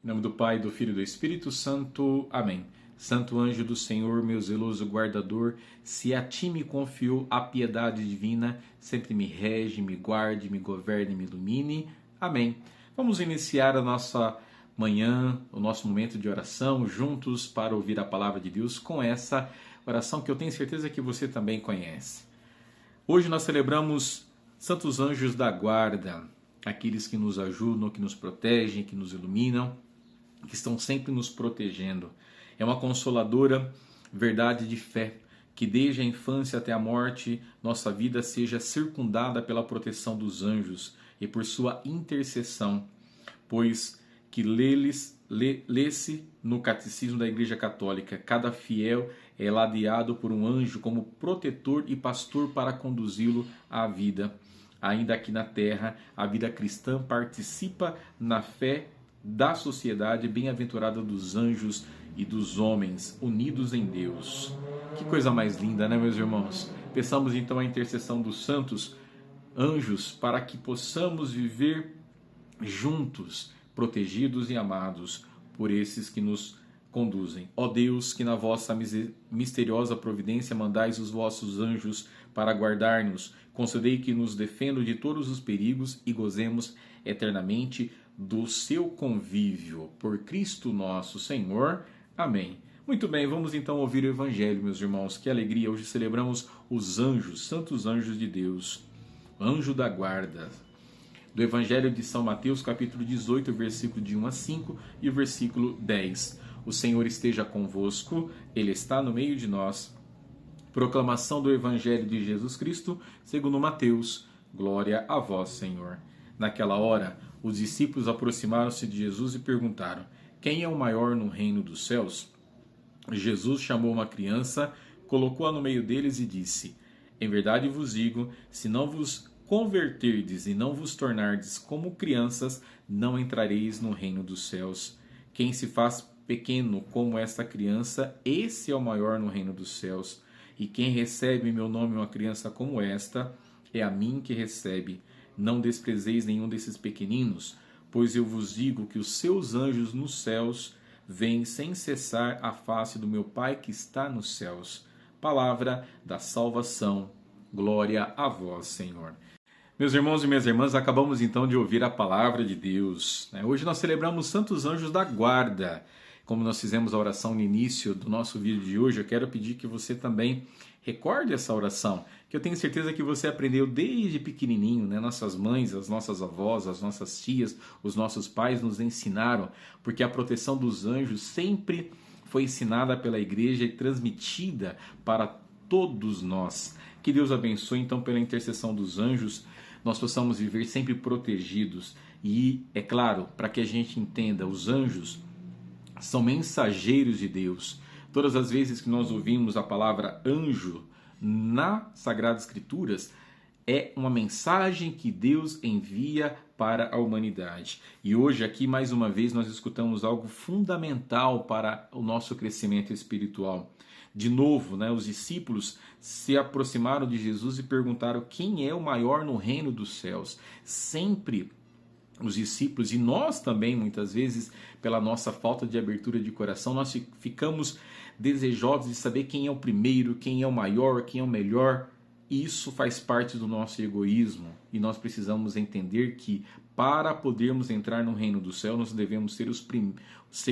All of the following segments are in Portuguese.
Em nome do Pai, do Filho e do Espírito Santo. Amém. Santo anjo do Senhor, meu zeloso guardador, se a ti me confiou a piedade divina, sempre me rege, me guarde, me governe, me ilumine. Amém. Vamos iniciar a nossa manhã, o nosso momento de oração, juntos para ouvir a palavra de Deus com essa oração que eu tenho certeza que você também conhece. Hoje nós celebramos Santos Anjos da Guarda, aqueles que nos ajudam, que nos protegem, que nos iluminam, que estão sempre nos protegendo. É uma consoladora verdade de fé, que desde a infância até a morte, nossa vida seja circundada pela proteção dos anjos e por sua intercessão, pois que lê-se no Catecismo da Igreja Católica, cada fiel é ladeado por um anjo como protetor e pastor para conduzi-lo à vida. Ainda aqui na terra, a vida cristã participa na fé da sociedade bem-aventurada dos anjos e dos homens unidos em Deus. Que coisa mais linda, né, meus irmãos? Peçamos então a intercessão dos santos anjos para que possamos viver juntos, protegidos e amados por esses que nos conduzem. Ó Deus, que na vossa misteriosa providência mandais os vossos anjos para guardar-nos, concedei que nos defendam de todos os perigos e gozemos eternamente do seu convívio. Por Cristo nosso Senhor. Amém. Muito bem, vamos então ouvir o Evangelho, meus irmãos. Que alegria! Hoje celebramos os anjos, santos anjos de Deus. Anjo da guarda. Do Evangelho de São Mateus, capítulo 18, versículo de 1 a 5 e o versículo 10. O Senhor esteja convosco, Ele está no meio de nós. Proclamação do Evangelho de Jesus Cristo, segundo Mateus. Glória a vós, Senhor. Naquela hora, os discípulos aproximaram-se de Jesus e perguntaram: quem é o maior no reino dos céus? Jesus chamou uma criança, colocou-a no meio deles e disse: em verdade vos digo, se não vos converterdes e não vos tornardes como crianças, não entrareis no reino dos céus. Quem se faz pequeno como esta criança, esse é o maior no reino dos céus. E quem recebe em meu nome uma criança como esta, é a mim que recebe. Não desprezeis nenhum desses pequeninos, pois eu vos digo que os seus anjos nos céus veem sem cessar a face do meu Pai que está nos céus. Palavra da salvação. Glória a vós, Senhor. Meus irmãos e minhas irmãs, acabamos então de ouvir a palavra de Deus. Hoje nós celebramos Santos Anjos da Guarda. Como nós fizemos a oração no início do nosso vídeo de hoje, eu quero pedir que você também recorde essa oração, que eu tenho certeza que você aprendeu desde pequenininho, né? Nossas mães, as nossas avós, as nossas tias, os nossos pais nos ensinaram, porque a proteção dos anjos sempre foi ensinada pela igreja e transmitida para todos nós. Que Deus abençoe então pela intercessão dos anjos, nós possamos viver sempre protegidos. E, é claro, para que a gente entenda, os anjos são mensageiros de Deus. Todas as vezes que nós ouvimos a palavra anjo nas Sagradas Escrituras, é uma mensagem que Deus envia para a humanidade. E hoje aqui, mais uma vez, nós escutamos algo fundamental para o nosso crescimento espiritual. De novo, os discípulos se aproximaram de Jesus e perguntaram quem é o maior no reino dos céus. Sempre os discípulos, e nós também, muitas vezes, pela nossa falta de abertura de coração, nós ficamos desejosos de saber quem é o primeiro, quem é o maior, quem é o melhor. Isso faz parte do nosso egoísmo e nós precisamos entender que para podermos entrar no reino do céu, nós devemos ser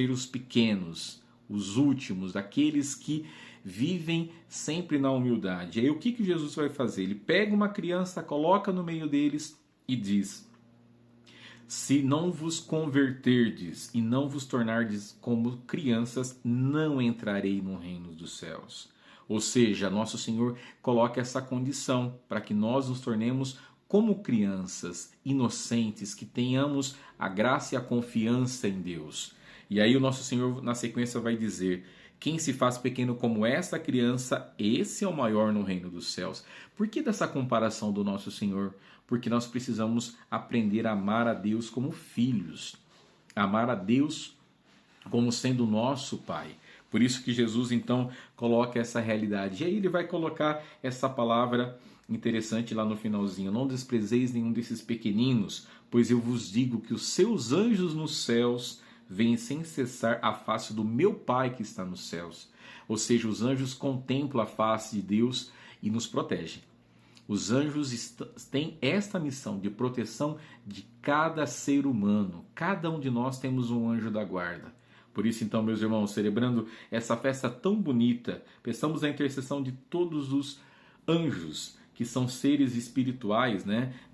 os pequenos, os últimos, aqueles que vivem sempre na humildade. E aí o que Jesus vai fazer? Ele pega uma criança, coloca no meio deles e diz: se não vos converterdes e não vos tornardes como crianças, não entrarei no reino dos céus. Ou seja, nosso Senhor coloca essa condição para que nós nos tornemos como crianças inocentes, que tenhamos a graça e a confiança em Deus. E aí o nosso Senhor na sequência vai dizer: quem se faz pequeno como essa criança, esse é o maior no reino dos céus. Por que dessa comparação do nosso Senhor? Porque nós precisamos aprender a amar a Deus como filhos, amar a Deus como sendo nosso Pai. Por isso que Jesus então coloca essa realidade. E aí ele vai colocar essa palavra interessante lá no finalzinho: não desprezeis nenhum desses pequeninos, pois eu vos digo que os seus anjos nos céus veem sem cessar a face do meu Pai que está nos céus. Ou seja, os anjos contemplam a face de Deus e nos protegem. Os anjos têm esta missão de proteção de cada ser humano. Cada um de nós temos um anjo da guarda. Por isso, então, meus irmãos, celebrando essa festa tão bonita, peçamos a intercessão de todos os anjos, que são seres espirituais,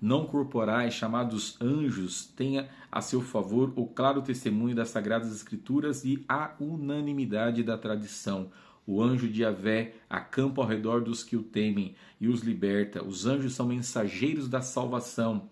não corporais, chamados anjos, tenha a seu favor o claro testemunho das Sagradas Escrituras e a unanimidade da tradição. O anjo de Yahvé acampa ao redor dos que o temem e os liberta. Os anjos são mensageiros da salvação.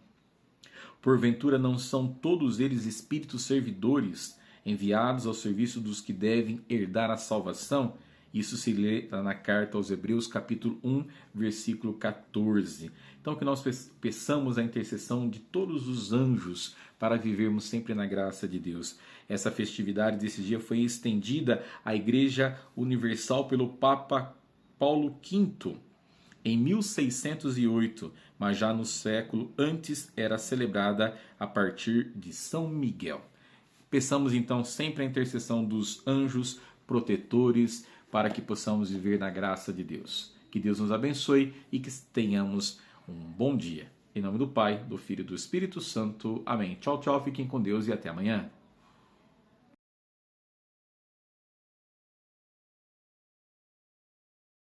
Porventura não são todos eles espíritos servidores, enviados ao serviço dos que devem herdar a salvação? Isso se lê na carta aos Hebreus, capítulo 1, versículo 14. Então, que nós peçamos a intercessão de todos os anjos para vivermos sempre na graça de Deus. Essa festividade desse dia foi estendida à Igreja Universal pelo Papa Paulo V em 1608, mas já no século antes era celebrada a partir de São Miguel. Peçamos então sempre a intercessão dos anjos protetores, para que possamos viver na graça de Deus. Que Deus nos abençoe e que tenhamos um bom dia. Em nome do Pai, do Filho e do Espírito Santo. Amém. Tchau, tchau. Fiquem com Deus e até amanhã.